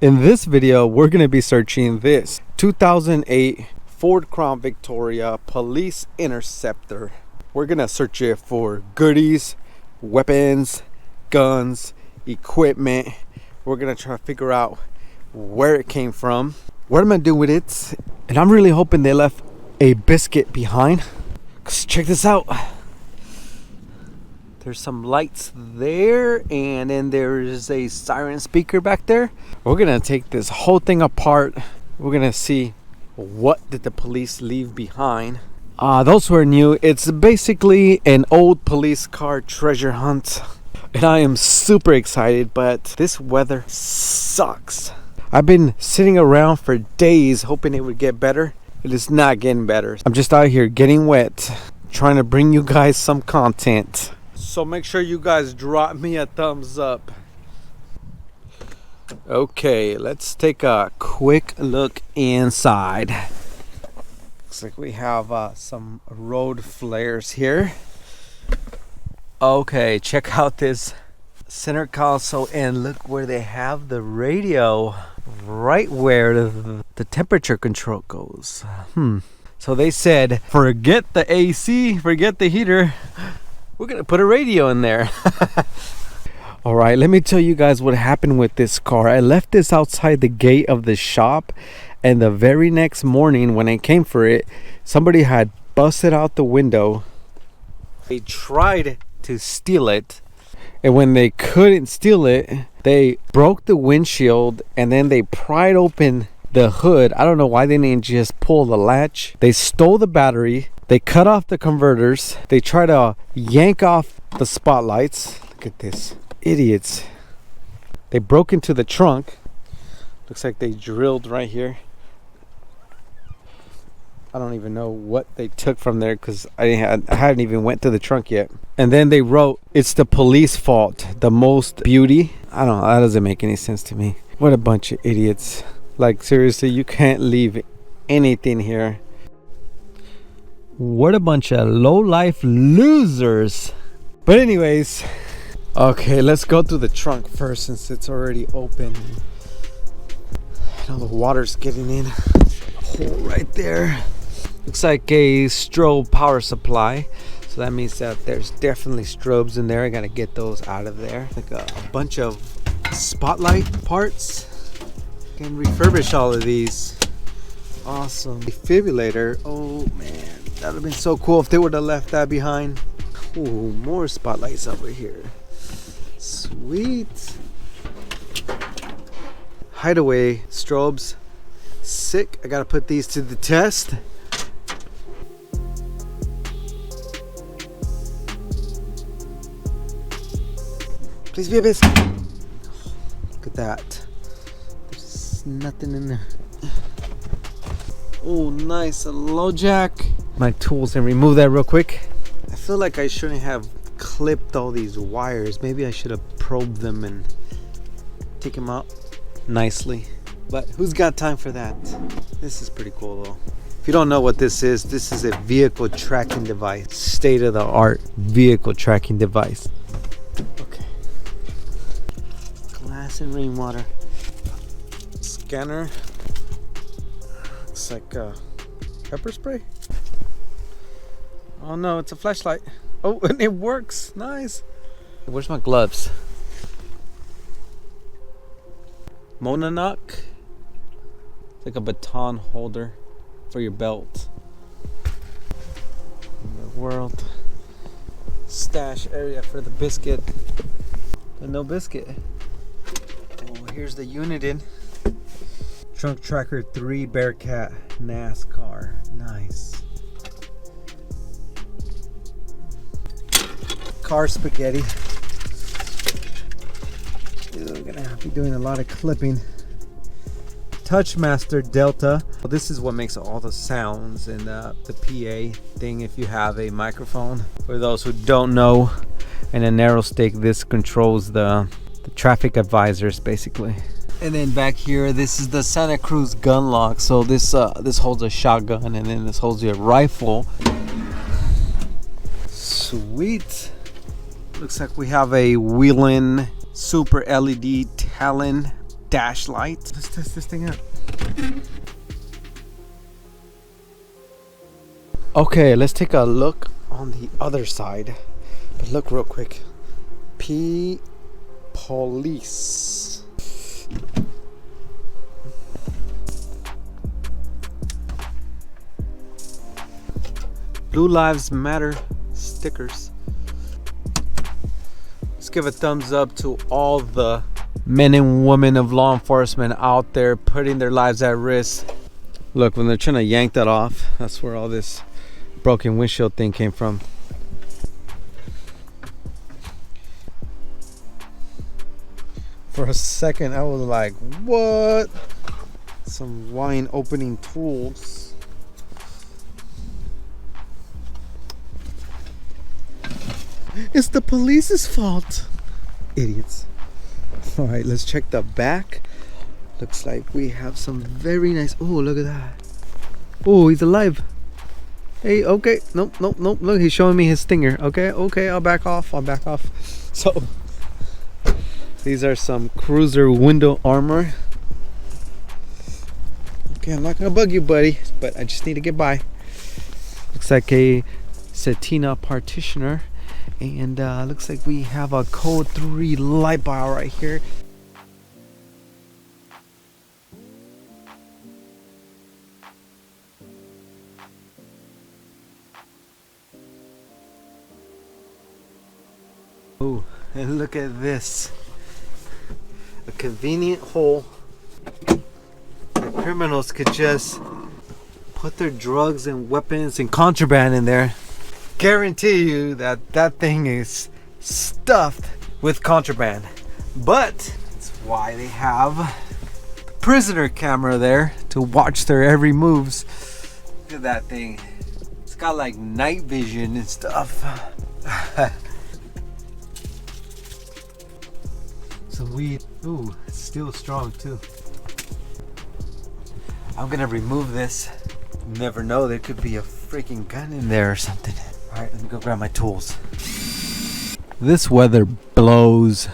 In this video, we're going to be searching this 2008 Ford Crown Victoria Police Interceptor. We're going to search it for goodies, weapons, guns, equipment. We're going to try to figure out where it came from, what I'm going to do with it. And I'm really hoping they left a biscuit behind. 'Cause check this out. There's some lights there, and then there's a siren speaker back there. We're gonna take this whole thing apart. We're gonna see what did the police leave behind. Those who are new, it's basically an old police car treasure hunt, and I am super excited, but this weather sucks. I've been sitting around for days hoping it would get better. It is not getting better. I'm just out here getting wet, trying to bring you guys some content. So make sure you guys drop me a thumbs up. Okay, let's take a quick look inside. Looks like we have some road flares here. Okay, check out this center console, and look where they have the radio, right where the temperature control goes. So they said, forget the AC, forget the heater. We're gonna put a radio in there. All right, let me tell you guys what happened with this car. I left this outside the gate of the shop, and the very next morning when I came for it, somebody had busted out the window. They tried to steal it, and when they couldn't steal it, they broke the windshield, and then they pried open the hood. I don't know why they didn't just pull the latch. They stole the battery. They cut off the converters. They try to yank off the spotlights. Look at this. Idiots. They broke into the trunk. Looks like they drilled right here. I don't even know what they took from there because I hadn't even went to the trunk yet. And then they wrote, "It's the police fault. The most beauty." I don't know. That doesn't make any sense to me. What a bunch of idiots. Like, seriously, you can't leave anything here. What a bunch of low-life losers. But anyways, okay, let's go through the trunk first since it's already open. I know the water's getting in. A hole right there. Looks like a strobe power supply. So that means that there's definitely strobes in there. I gotta get those out of there. Like a bunch of spotlight parts. Can refurbish all of these. Awesome. Defibrillator. Oh man. That would have been so cool if they would have left that behind. Ooh, more spotlights over here. Sweet. Hideaway strobes. Sick. I gotta put these to the test. Please be a biscuit. Look at that. There's nothing in there. Oh, nice. A low jack. My tools, and remove that real quick. I feel like I shouldn't have clipped all these wires. Maybe I should have probed them and take them out nicely. But who's got time for that? This is pretty cool though. If you don't know what this is a vehicle tracking device. State of the art vehicle tracking device. Okay. Glass and rainwater. Scanner. Looks like pepper spray. Oh no, it's a flashlight. Oh, and it works. Nice. Where's my gloves? Mononok. It's like a baton holder for your belt. In the world. Stash area for the biscuit. But no biscuit. Oh, here's the unit in. Trunk Tracker 3 Bearcat NASCAR. Nice. Car spaghetti. We're gonna be doing a lot of clipping. Touchmaster Delta. Well, this is what makes all the sounds and the PA thing if you have a microphone. For those who don't know, in a narrow stick, this controls the traffic advisors basically. And then back here, this is the Santa Cruz gun lock. So this holds a shotgun, and then this holds your rifle. Sweet. Looks like we have a Wheelin Super LED Talon dash light. Let's test this thing out. Okay, let's take a look on the other side. But look real quick. Police. Blue Lives Matter stickers. Let's give a thumbs up to all the men and women of law enforcement out there putting their lives at risk. Look, when they're trying to yank that off, that's where all this broken windshield thing came from. For a second I was like, what? Some wine opening tools. It's the police's fault. Idiots. Alright, let's check the back. Looks like we have some very nice. Oh, look at that. Oh, he's alive. Hey, okay. Nope. Look, he's showing me his stinger. Okay, I'll back off. So these are some cruiser window armor. Okay, I'm not gonna bug you, buddy, but I just need to get by. Looks like a Satina partitioner, and looks like we have a code 3 light bar right here. Oh, and look at this. A convenient hole. The criminals could just put their drugs and weapons and contraband in there. Guarantee you that that thing is stuffed with contraband. But that's why they have the prisoner camera there to watch their every moves. Look at that thing. It's got like night vision and stuff. Some weed. Ooh, it's still strong too. I'm gonna remove this. You never know, there could be a freaking gun in there or something. Alright, let me go grab my tools. This weather blows.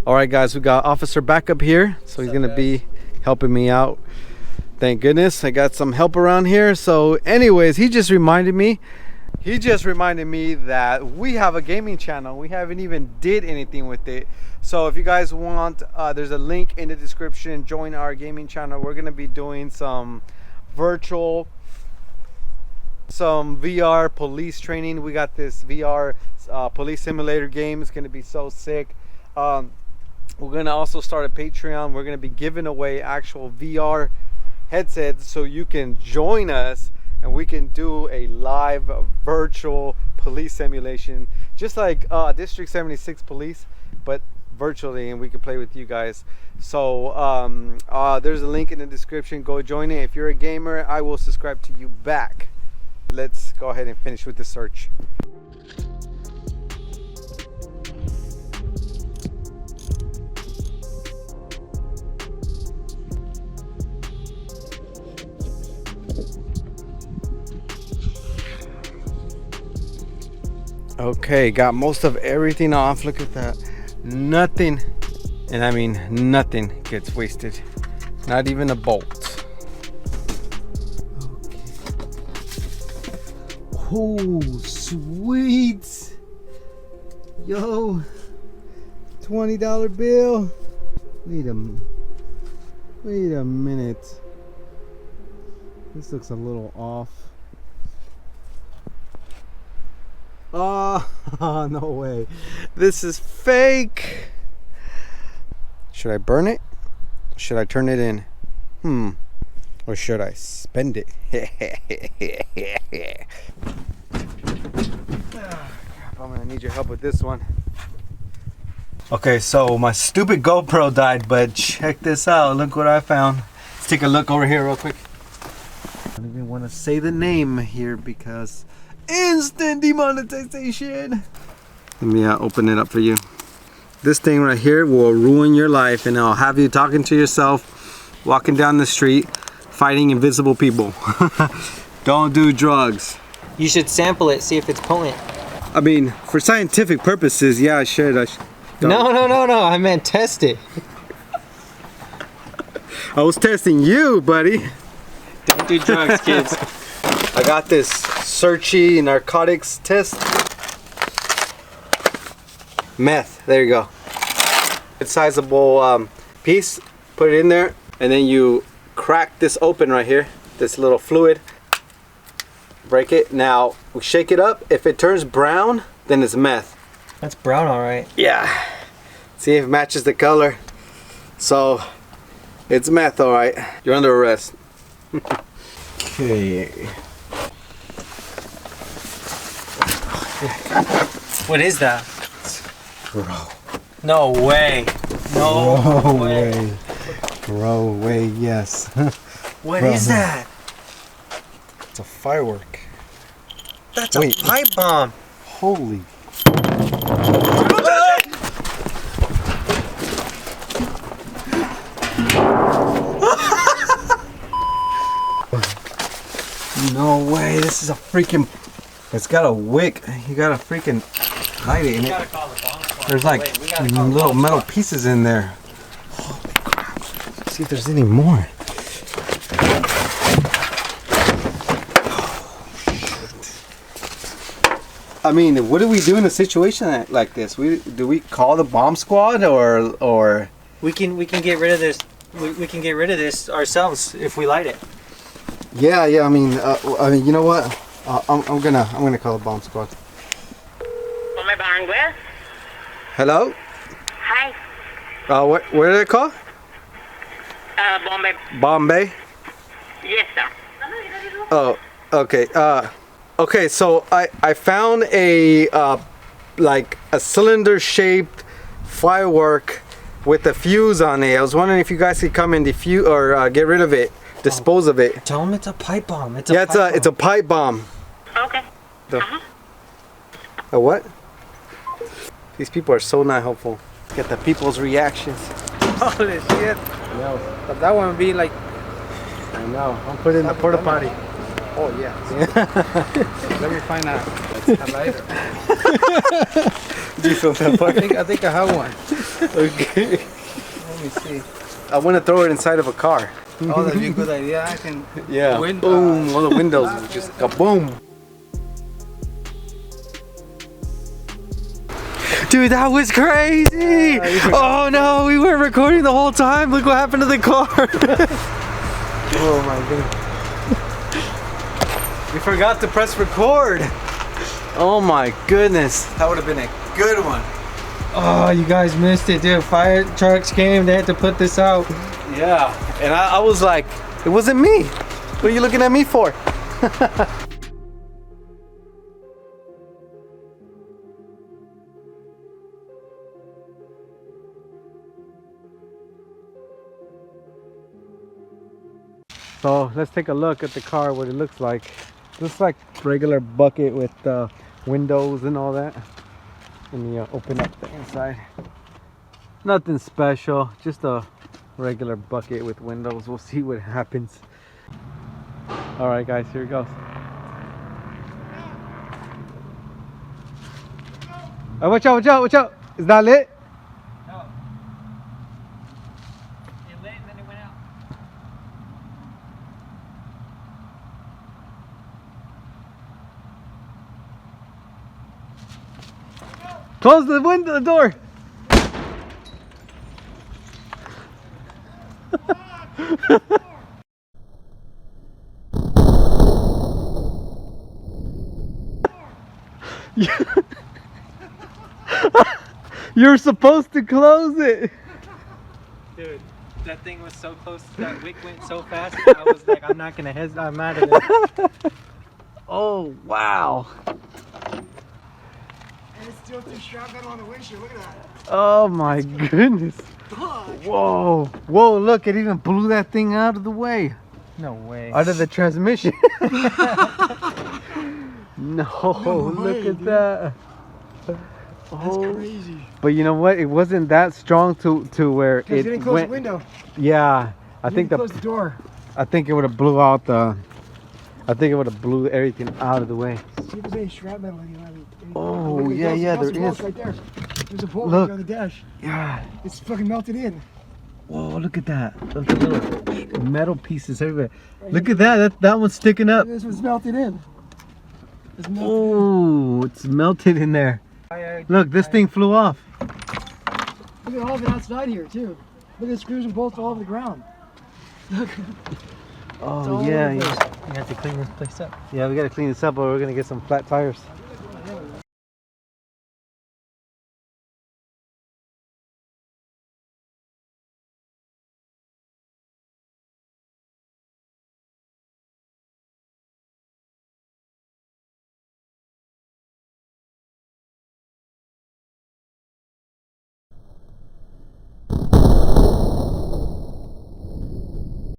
Alright guys, we got Officer Backup here. So he's gonna be helping me out. Thank goodness I got some help around here. So anyways, he just reminded me that we have a gaming channel. We haven't even did anything with it. So if you guys want, there's a link in the description. Join our gaming channel. We're gonna be doing some virtual, some VR police training. We got this VR police simulator game. It's gonna be so sick. We're gonna also start a Patreon. We're gonna be giving away actual VR headsets so you can join us and we can do a live virtual police simulation, just like District 76 police, but virtually, and we can play with you guys. So there's a link in the description. Go join it. If you're a gamer, I will subscribe to you back. Let's go ahead and finish with the search. Okay, got most of everything off. Look at that. Nothing, and I mean nothing, gets wasted. Not even a bolt. Okay. Oh, sweet. Yo, $20 bill. Wait a minute. This looks a little off. Oh, no way. This is fake. Should I burn it? Should I turn it in? Or should I spend it? I'm gonna need your help with this one. Okay, so my stupid GoPro died, but check this out. Look what I found. Let's take a look over here real quick. I don't even want to say the name here because instant demonetization. Let me open it up for you. This thing right here will ruin your life, and it'll have you talking to yourself, walking down the street, fighting invisible people. Don't do drugs. You should sample it, see if it's potent. I mean, for scientific purposes, yeah, I should. No, I meant test it. I was testing you, buddy. Don't do drugs, kids. I got this Searchy narcotics test. Meth. There you go. It's sizable piece. Put it in there, and then you crack this open right here. This little fluid. Break it. Now we shake it up. If it turns brown, then it's meth. That's brown, all right. Yeah. See if it matches the color. So it's meth, all right. You're under arrest. Okay. What is that? Bro. No way. No way. Bro, way, yes. What is that? It's a firework. That's a pipe bomb. Holy. No way, this is a freaking... It's got a wick. You gotta freaking light it in it. There's like little metal pieces in there. Holy crap. Let's see if there's any more. I mean, what do we do in a situation like this? Do we call the bomb squad or We can get rid of this. We can get rid of this ourselves if we light it. Yeah. I mean, you know what? I'm gonna call the bomb squad. Bombay Bar. Hello. Hi. Where did it call? Bombay. Bombay. Yes, sir. Oh, okay. Okay. So I found a like a cylinder-shaped firework with a fuse on it. I was wondering if you guys could come and defuse or get rid of it, dispose of it. Tell them it's a pipe bomb. It's a pipe bomb. Okay. A what? These people are so not helpful. Get the people's reactions. Holy shit. No, But that one would be like, I know. I'm putting in the porta potty. oh yeah. Let me find a lighter. Do you feel that part? I think I have one. Okay. Let me see. I want to throw it inside of a car. Oh, that'd be a good idea. I can. Yeah. Boom. All the windows just kaboom. Dude, that was crazy! Oh no, we weren't recording the whole time. Look what happened to the car. Oh my goodness. We forgot to press record. Oh my goodness. That would have been a good one. Oh, you guys missed it, dude. Fire trucks came. They had to put this out. Yeah. And I was like, it wasn't me. What are you looking at me for? So let's take a look at the car, what it looks like. Looks like regular bucket with windows and all that. Let me open up the inside. Nothing special, just a regular bucket with windows. We'll see what happens. All right, guys, here it goes. Oh, watch out, watch out, watch out. Is that lit? No. It lit and then it went out. Close the window, the door. You're supposed to close it. Dude, that thing was so close. That wick went so fast. I was like, I'm not gonna hesitate. I'm out of there. Oh, wow. And it's still too shotgun on the windshield. Look at that. Oh my goodness. Whoa. Whoa, look, it even blew that thing out of the way. No way. Out of the transmission. No, look way, at dude. that. That's Oh. crazy. But you know what? It wasn't that strong to where Because you it didn't close went. the window. Yeah, I You think didn't close the door. I think it would have blew out the. I think it would have blew everything out of the way. See if there's any shrapnel in here. Oh, Look at the yeah, gas- yeah, gas there bolts is. right there. There's a bolt Look. right on the dash. Yeah. It's fucking melted in. Whoa, look at that. Look at little metal pieces everywhere. Look at that. That one's sticking up. This was melted in. It's melted Oh, it's melted in there. Look, this thing flew off. in. Look at all of it outside here too. Look at the screws and bolts all over the ground. Look. Oh, all yeah, over the yeah. place. You have to clean this place up. Yeah, we gotta clean this up or we're gonna get some flat tires.